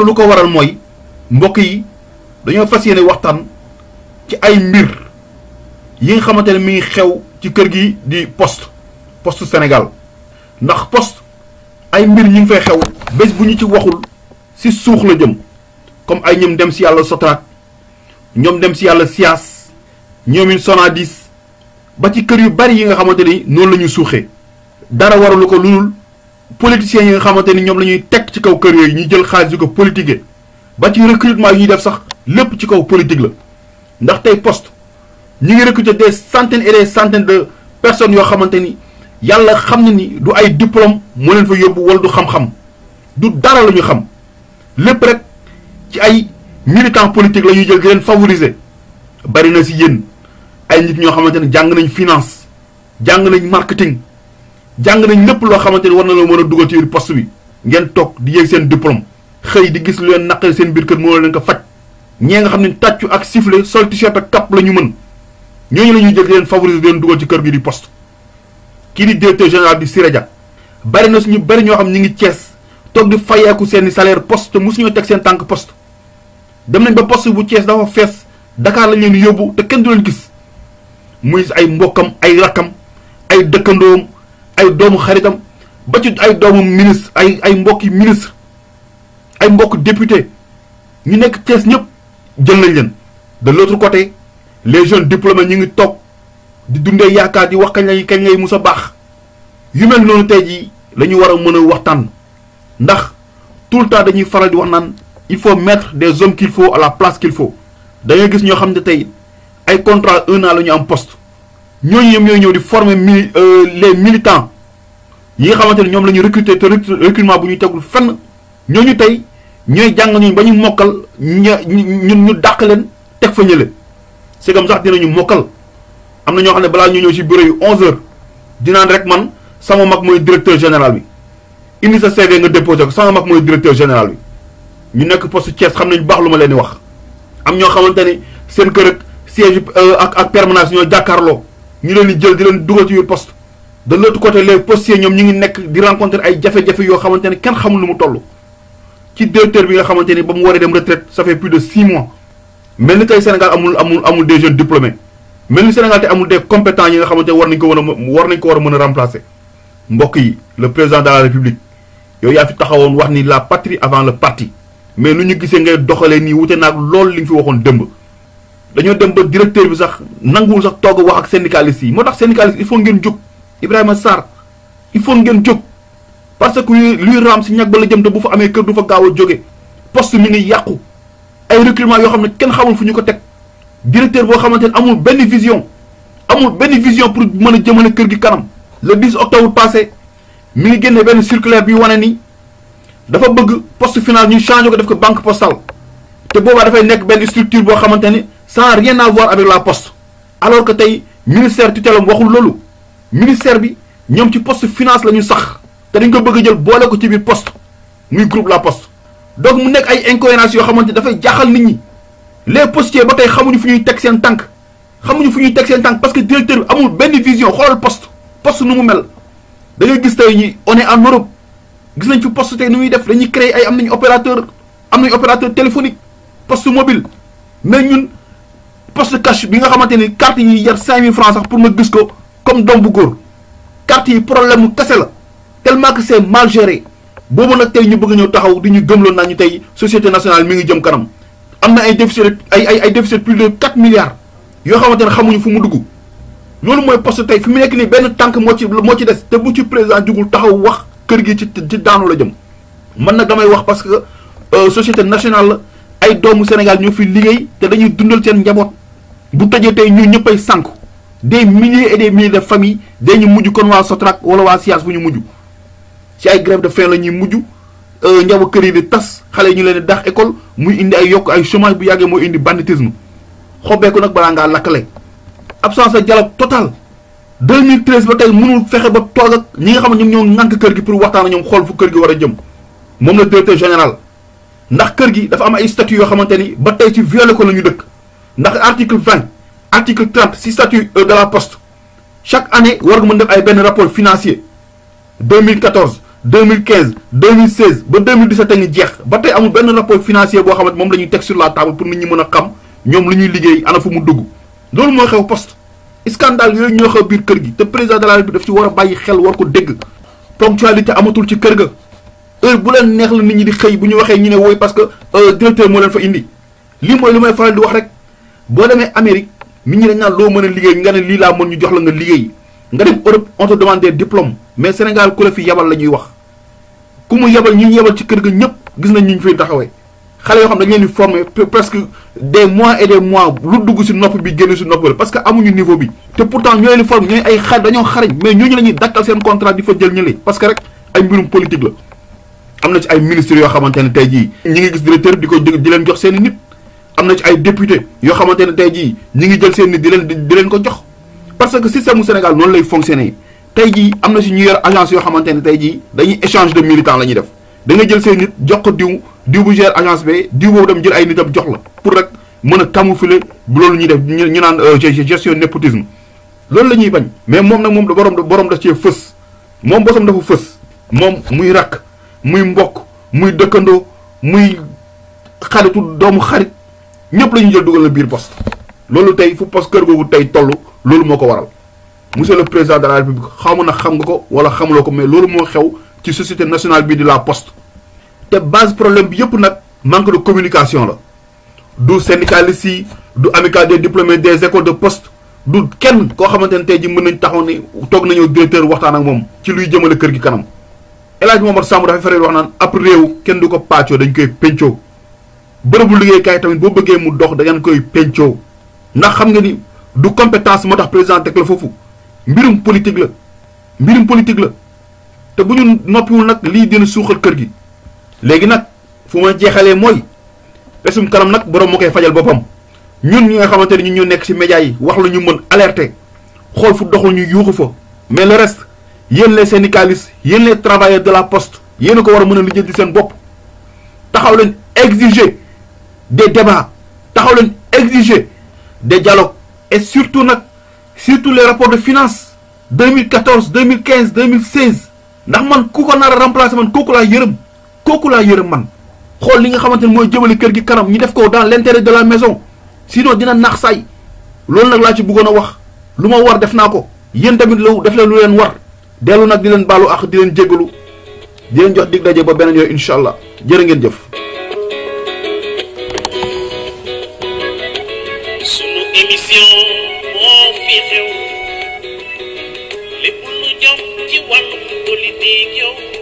lu ko waral mooy mbokk yi dañoo fas yéene waxtaan ci ay mbir yi nga xamante ne mi ngi xew ci kër gi di poste Sénégal ndax poste ay mbir ñi ngi fay xew bés bu ñu ci waxul si suux la jëm comme ay ñoom dem si yàlla Sotrac ñoom dem si yàlla Sias ñoomin Sonadis ba ci kër yu bari yi nga xamante ni noonu la ñu suuxee dara waralu ko lulul politiciens yi nga xamante ni ñoom la ñuy teg ci kaw kër yooyu ñu jël xaalis di ko politiquer ba ci recrutement yi ñuy def sax lépp ci kaw politique la ndax tey poste ñi ngi recruter des centaines et des centaines de personnes yoo xamante ni yàlla xam na ni du ay diplôme moo leen fa yóbbu wala du xam-xam du dara la ñu xam lépp rek ci ay militants politiques la ñuy jël di leen favoriser. bari na si yéen ay nit ñoo xamante ne jàng nañ finance jàng nañ marketing jàng nañ lépp loo xamante ni war na la mën a dugal ci biir poste bi ngeen toog di yéeg seen diplôme xëy di gis lu leen naqari seen biir kër mënoo leen ko faj ñee nga xam ne tàccu ak sifflet sol t-shirt ak cap la ñu mën ñooñu la ñuy jël di leen favoriser di leen dugal ci kër gi di poste. kii di directeur général di Siré Dia bari na suñu bari ñoo xam ñi ngi Thiès toog di fayeeku seeni salaire poste te mosuñoo teg seen tànk poste dem nañ ba poste bu Thiès dafa fees Dakar lañ leen yóbbu te kenn du leen gis muy ay mbokkam ay rakkam ay dëkkandoom ay doomu xaritam ba ci ay doomu ministre ay mbokki ministre ay mbokk député ñu nekk Thiès ñëpp jël nañ leen. de l'autre côté les jeunes diplômés ñu ngi toog di dundee yaakaar di wax kañ lay mus a baax yu mel noonu tey jii la ñu war a mën a waxtaan ndax tout le temps dañuy faral di wax naan il faut mettre des hommes qu'il faut à la place qu'il faut. da ngay gis ñoo xam ne tey ay contrat 1 an la ñu am poste ñooñu ñoom ñooy ñëw di former les militants yi nga xamante ne ñoom la ñu recruter te recrutement bu ñuy tegul fenn ñooñu tey ñooy jàng ñooñu ba ñu mokkal ñu dàq leen teg fa ñële c'est comme sax dinañu mokkal am na ñoo xam ne balaa ñu ñëw ci bureau yu 11h dinaan rek man sama mag mooy directeur général bi indi sa CV nga déposé ko sama mag mooy directeur général bi ñu nekk poste Thiès xam nañu baax lu ma leen di wax. am ñoo xamante ni seen kër ak siège ak permanence ñoo jàkkaarloo ñu leen di jël di leen dugal ci biir poste de l'autre côté les postiers ñoom ñu ngi nekk di rencontrer ay jafe-jafe yoo xamante ne kenn xamul lu mu toll ci directeur bi nga xamante ni ba mu waree dem retraite ça fait plus de 6 mois mel ni tey Sénégal amul des jeunes diplômés mel ni Sénégal te amul des compétents yi nga xamante ne war nañ ko war a mën a remplacer. mbokk yi le président de la république yow yaa fi taxawoon wax ni la patrie avant le parti. mais nu ñu gisee ngay doxalee nii wute naag loolu li nga fi waxoon dëmb dañoo dem ba directeur bi sax nanguwul sax toog a wax ak syndicalistes yi moo tax syndicalistes il faut ngeen jóg Ibrahima Sarr il faut ngeen jóg parce que luy raam si ñag ba la jëm te bu fa amee kër du fa gaaw a jóge poste mi ngi yàqu ay recrutement yoo xam ne kenn xamul fu ñu ko teg directeur boo xamante ne amul benn vision pour mën a jëmale kër gi kanam. le 10 octobre passé mi ngi génne benn circulaire bi wane ni. dafa bëgg poste final ñu changé ko def ko banque postale te boobaa dafay nekk benn structure boo xamante ni sans rien à voir avec la poste alors que tey ministère tutelle am waxul loolu ministère bi ñoom ci poste finance la ñu sax te dañ ko bëgg a jël boole ko ci biir poste muy groupe la poste. donc mu nekk ay incohérences yoo xamante dafay jaaxal nit ñi les postiers ba tey xamuñu fu ñuy teg seen tànk parce que directeur bi amul benn vision xoolal poste nu mu mel da ngay gis tey ñi on est en Europe. gis nañ fi poste tey nu muy def dañuy créer ay am nañu opérateur téléphonique poste mobile mais ñun poste cash bi nga xamante ni carte yi yar 5000 francs sax pour nga gis ko comme doom bu góor carte yi problème mu kese la tellement que c'est mal géré boobu nag tey ñu bëgg ñëw taxaw di ñu gëmloon naa ñu tey société nationale mi ngi jëm kanam am na ay déficit ay déficit plus de 4 milliards yoo xamante ne xamuñu fu mu dugg loolu mooy poste tey fi mu nekk nii benn tànk moo ci des te bu ci président jugul taxaw wax. kër gi ci daanu la jëm man nag damay wax parce que société nationale la ay doomu Sénégal ñoo fi liggéey te dañuy dundal seen njaboot bu tëjee tey ñun ñëppay sànku des milliers et des milliers de familles dañu mujj kon waa Sotrac wala waa Sias fu ñu mujj ci ay grève de faim la ñuy mujj njaboot kër yi di tas xale yi ñu leen di dax école muy indi ay yokk ay chômage bu yàggee mooy indi banditisme xobbeeku nag balaa ngaa lakkale absence de dialogue total 2013 ba tey mënul fexe ba toog ak ñi nga xam ne ñoom ñoo ŋànk kër gi pour waxtaan ak ñoom xool fu kër gi war a jëm moom la directeur général ndax kër gi dafa am ay statut yoo xamante ni ba tey ci violé ko la ñu dëkk ndax article 20 article 30 si statut de la poste chaque année war nga mën def ay benn rapport financier 2014 2015 2016 ba 2017 a ngi jeex ba tey amul benn rapport financier boo xamante moom la ñuy teg sur la table pour nit ñi mën a xam ñoom lu ñuy liggéey ana fu mu dugg loolu moo xew poste scandale yooyu ñoo xew biir kër gi te président de la République daf ci war a bàyyi xel war ko dégg ponctualité amatul ci kër ga heure bu leen neex la nit ñi di xëy bu ñu waxee ñu ne wooy parce que directeur moo leen fa indi lii mooy li may faral di wax rek boo demee Amérique nit ñi dañ naan loo mën a liggéey nga ne lii laa mën ñu jox la nga liggéey nga dem Europe on te demande des diplômes mais Sénégal ku la fi yabal la ñuy wax ku mu yabal ñi ñu yabal ci kër ga ñëpp gis nañ ñu fiy taxawee xale yoo xam dañ leen di former presque des mois et des mois lu dugg si nopp bi génn si nopp la parce que amuñu niveau bi te pourtant ñooy li forme ñooy ay xale dañoo xarañ mais ñooñu la ñuy dakkal seen contrat di fa jël ñële parce que rek ay mbirum politique la am na ci ay ministres yoo xamante ne tey jii ñi ngi gis directeur di ko di leen jox seen i nit am na ci ay député yoo xamante ne tey jii ñi ngi jël seen nit di leen ko jox parce que système mu Sénégal noonu lay fonctionner tey jii am na si ñu yor agence yoo xamante ne tey jii dañuy échange de militants la ñuy def da nga jël seen nit jox ko diw bu gère agence bi diw boobu dem jël ay nitam jox la pour rek mën a camoufler bu loolu ñuy def ñu naan gestion népotisme loolu la ñuy bañ mais moom nag moom borom da cee fës moom bosam dafa fës moom muy rakk muy mbokk muy dëkkandoo muy xaritu doomu xarit ñëpp la ñuy jël dugal na biir poste loolu tey fu poste kër googu tey toll loolu moo ko waral monsieur le président de la république xaw ma nag xam nga ko wala xamuloo ko mais loolu moo xew ci société nationale bii di la poste te base problème bi yëpp nag manque de communication la du syndicaliste yi du amicale des diplômés des écoles de poste du kenn koo xamante ne tey ji mën nañ taxaw ne toog nañoo directeur waxtaan ak moom ci luy jëmale kër gi kanam El Hadj Momar Samb dafay faral wax naan ab réew kenn du ko pàccoo dañ koy pencoo bërëbu liggéeykaay tamit boo bëggee mu dox da ngeen koy pencoo ndax xam nga ni du compétence moo tax président teg la foofu mbirum politique la te bu ñu noppiwul nag lii dina suuxal kër gi léegi nag fu ma jeexalee mooy resum kanam nag borom moo koy fajal boppam ñun ñi nga xamante ne ñun ñoo nekk ci médias yi wax la ñu mën alerter xool fu doxul ñu yuuxu fa mais le reste yéen les syndicalistes yéen les travailleurs de la poste yéen a ko war a mën a lijjanti seen bopp taxaw leen exiger des débats taxaw leen exiger des dialogues et surtout les rapports de finances 2014 2015 2016 ndax man ku ko nar a remplacer man kooku laa yërëm man xool li nga xamante ne mooy jëmale kër gi kanam ñu def ko dans l'intérêt de la maison sinon dina nax saay loolu nag laa ci bëggoon a wax lu ma war def naa ko yéen tamit def leen lu leen war dellu nag di leen baalu ak di leen jégalu di leen jox dig daje ba beneen yooyu incha allah jërë ngeen jëf. sunu émission moo fi xew lépp lu jëm ci wàllu politique yow.